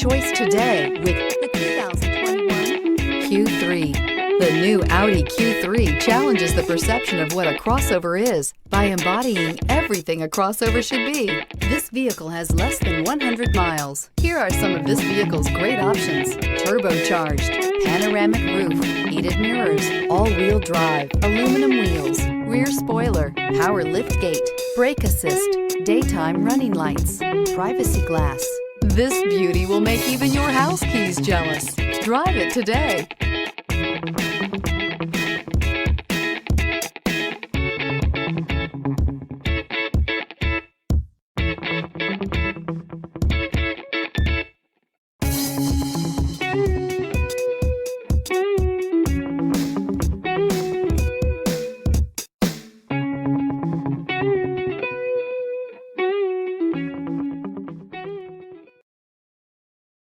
choice today with the 2021 Q3. The new Audi Q3 challenges the perception of what a crossover is by embodying everything a crossover should be. This vehicle has less than 100 miles. Here are some of this vehicle's great options: turbocharged, panoramic roof, heated mirrors, all-wheel drive, aluminum wheels, rear spoiler, power liftgate, brake assist, daytime running lights, privacy glass. This beauty will make even your house keys jealous. Drive it today.